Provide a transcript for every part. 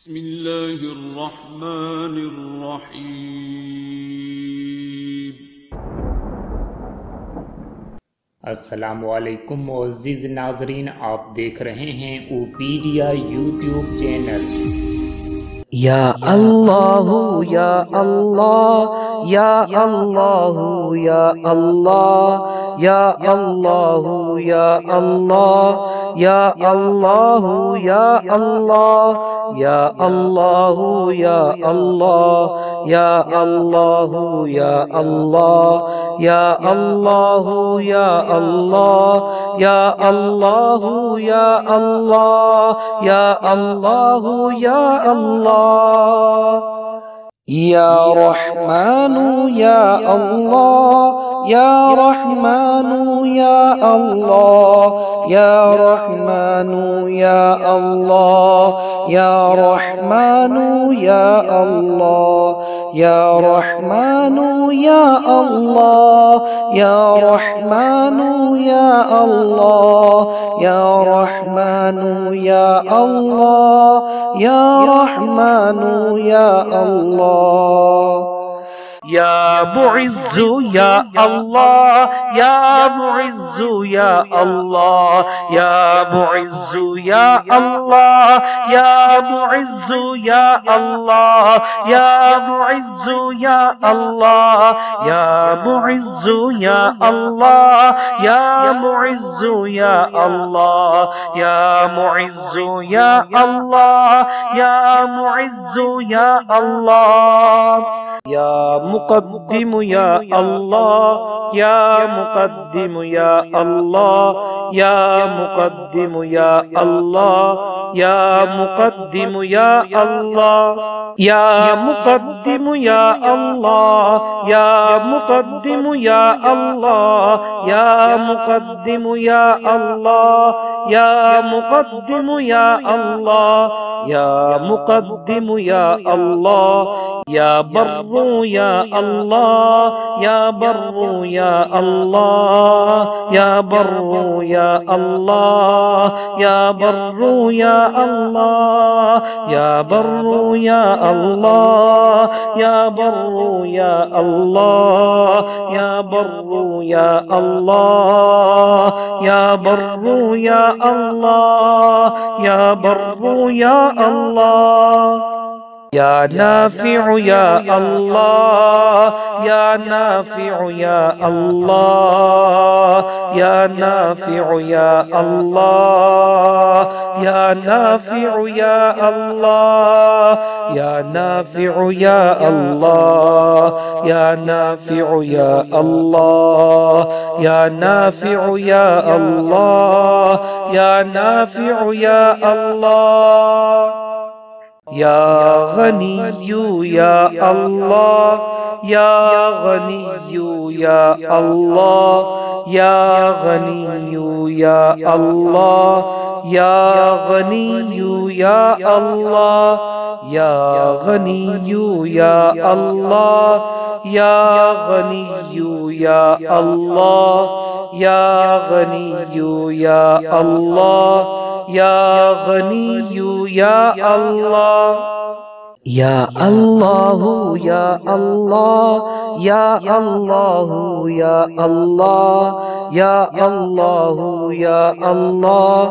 बिस्मिल्लाहिर्रहमानिर्रहीम। अस्सलामुअलैकुम मुअज़्ज़िज़ नाज़रीन, आप देख रहे हैं ओपीडिया यूट्यूब चैनल। या अल्लाह या अल्लाह या अल्लाह या अल्लाह या अल्लाह या अल्लाह या अल्लाह या अल्लाह या अल्लाह या अल्लाह या अल्लाह या अल्लाह या अल्लाह या अल्लाह या अल्लाह या अल्लाह या अल्लाह या अल्लाह या रहमानु या अल्लाह या रहमानु या अल्लाह या रहमानु या अल्लाह या रहमानु या अल्लाह या रहमानु या अल्लाह या रहमानु या अल्लाह या रहमानु या अल्लाह या रहमानु या अल्लाह या मुइज़्ज़ु या अल्लाह या मुइज़्ज़ु या अल्लाह या मुइज़्ज़ु या अल्लाह या मुइज़्ज़ु या अल्लाह या मुइज़्ज़ु या अल्लाह या मुइज़्ज़ु या अल्लाह या मुइज़्ज़ु या अल्लाह या मुइज़्ज़ु या अल्लाह या मुइज़्ज़ु या अल्लाह या मुक़द्दिम या अल्लाह या मुक़द्दिम या अल्लाह या मुक़द्दिम या अल्लाह या मुक़द्दिम या अल्लाह या मुक़द्दिम या अल्लाह या मुक़द्दिम या अल्लाह या मुक़द्दिम या अल्लाह या मुक़द्दिम या अल्लाह या मुक़द्दिम या अल्लाह या बर्रू या अल्लाह या बर्रू या अल्लाह या बर्रू या अल्लाह या बर्रू या अल्लाह या बर्रू या अल्लाह या बर्रू या अल्लाह या बर्रू या अल्लाह या बर्रू या अल्लाह या बर्रू या अल्लाह या नाफ़िउ या अल्लाह या नाफ़िउ या अल्लाह या नाफ़िउ या अल्लाह या नाफ़िउ या अल्लाह या नाफ़िउ या अल्लाह या नाफ़िउ या अल्लाह या नाफ़िउ या अल्लाह या नाफ़िउ या अल्लाह या गनिय्यु या अल्लाह या गनिय्यु या अल्लाह या गनिय्यु या अल्लाह या गनिय्यु या अल्लाह या गनिय्यु या अल्लाह या गनिय्यु या अल्लाह या गनिय्यु या अल्लाह या गनिय्यु या अल्लाह या अल्लाह या अल्लाह या अल्लाह या अल्लाह या अल्लाह या अल्लाह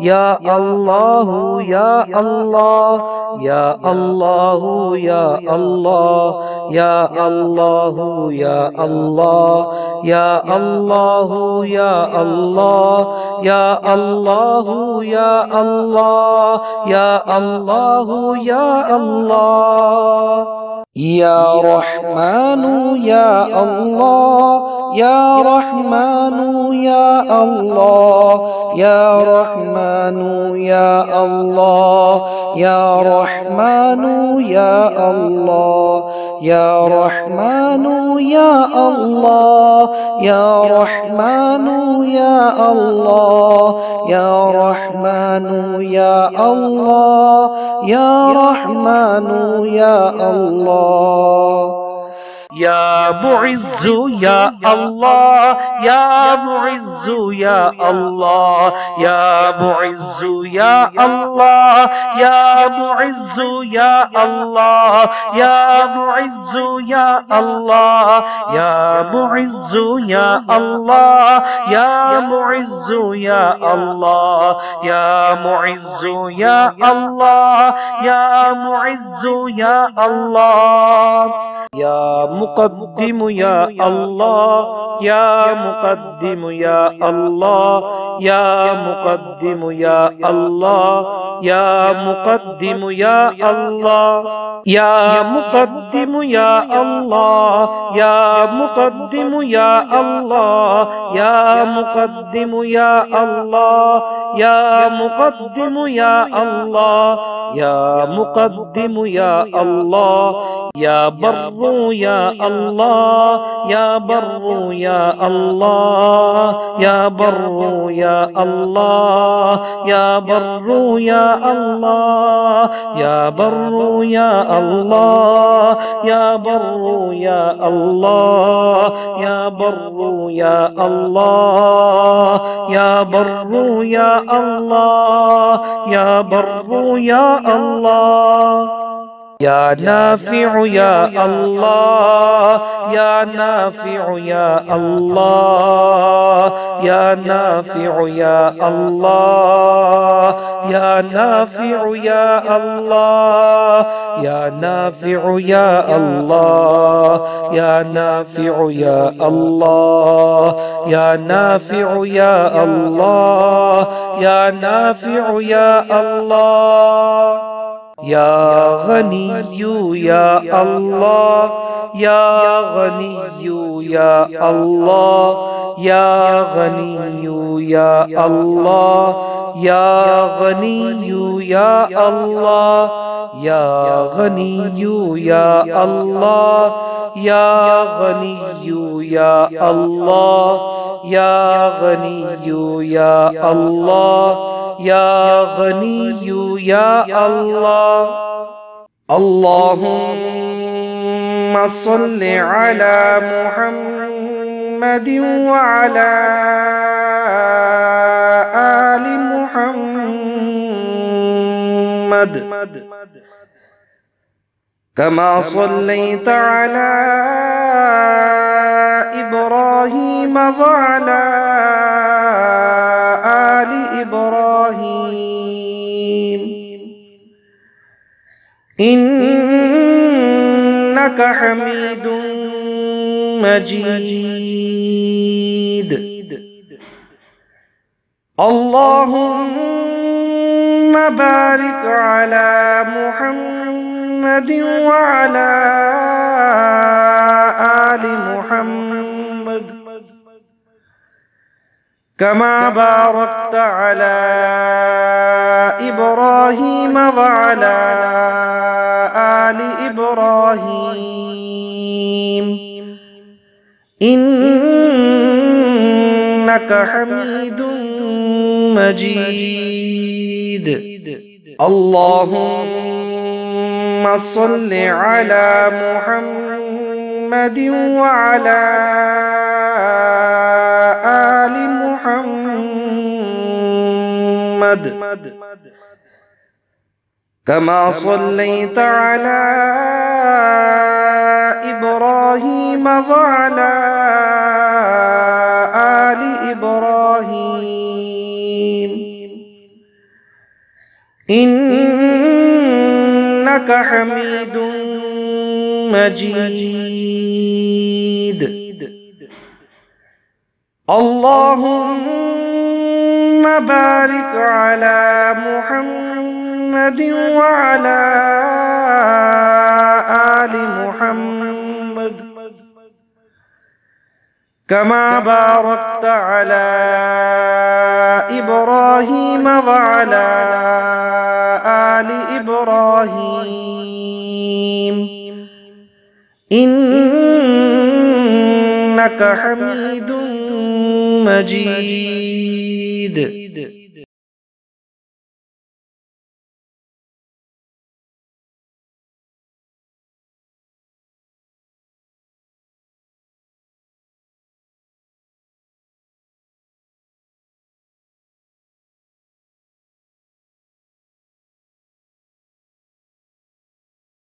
या अल्लाह या अल्लाह या अल्लाह या अल्लाह या अल्लाह या अल्लाह या अल्लाह या अल्लाह या अल्लाह या अल्लाह या अल्लाह या अल्लाह या रहमानु या अल्लाह या रहमानु या अल्लाह या रहमानु या अल्लाह या रहमानु या अल्लाह या रहमानु या अल्लाह या रहमानु या अल्लाह या रहमानु या अल्लाह या रहमानु या अल्लाह या मुइज़्ज़ु या अल्लाह, या मुइज़्ज़ु या अल्लाह, या मुइज़्ज़ु या अल्लाह, या मुइज़्ज़ु या अल्लाह, या मुइज़्ज़ु या अल्लाह, या मुइज़्ज़ु या अल्लाह, या मुइज़्ज़ु या अल्लाह, या मुइज़्ज़ु या अल्लाह, या मुइज़्ज़ु या अल्लाह। या मुक़द्दिम या अल्लाह, या मुक़द्दिम या अल्लाह, या मुक़द्दिम या अल्लाह, या मुक़द्दिम या अल्लाह, या मुक़द्दिम या अल्लाह, या मुक़द्दिम या अल्लाह, या मुक़द्दिम या अल्लाह, या मुक़द्दिम या अल्लाह, या मुक़द्दिम या अल्लाह, या बर्रू या अल्लाह, या बर्रू या अल्लाह, या बर्रू या अल्लाह, या बर्रू या अल्लाह, या बर्रू या अल्लाह, या बर्रू या अल्लाह, या बर्रू या अल्लाह, या बर्रू या अल्लाह, या बर्रू या अल्लाह। या नाफ़िउ या अल्लाह, या नाफ़िउ या अल्लाह, या नाफ़िउ या अल्लाह, या नाफ़िउ या अल्लाह, या नाफ़िउ या अल्लाह, या नाफ़िउ या अल्लाह, या नाफ़िउ या अल्लाह, या नाफ़िउ या अल्लाह। या गनिय्यु या अल्लाह, या गनिय्यु या अल्लाह, या गनिय्यु या अल्लाह, या गनिय्यु या अल्लाह, या गनिय्यु या अल्लाह, या गनिय्यु या अल्लाह, या गनिय्यु या अल्लाह, या गनिय्यु या अल्लाह। अल्लाहुम्मा सल्लि अला मुहम्मदिन व अला आलि मुहम्मद कमा सल्लैता अला इब्राहीम व अला आलि इब्राहीम इन्नका हमीदुम मजीद। अल्लाहुम्मा बारिक अला मुहम्मदिन व अला आलि मुहम्मद कमा बारकता अला इब्राहीम व अला आलि इब्राहीम इन्नका हमीदुम मजीद। अल्लाहुम्मा सल्लि अला मुहम्मदिन व अला आलि मुहम्मद कमा सल्लैता अला इब्राहीम व अला आलि इब्राहीम इन्नका हमीदुम मजीद। अल्लाहुम्मा बारिक अला मुहम्मदिन व अला आलि मुहम्मद कमा बारकता अला इब्राहीम व अला आलि इब्राहीम इन्नका हमीदुम मजीद।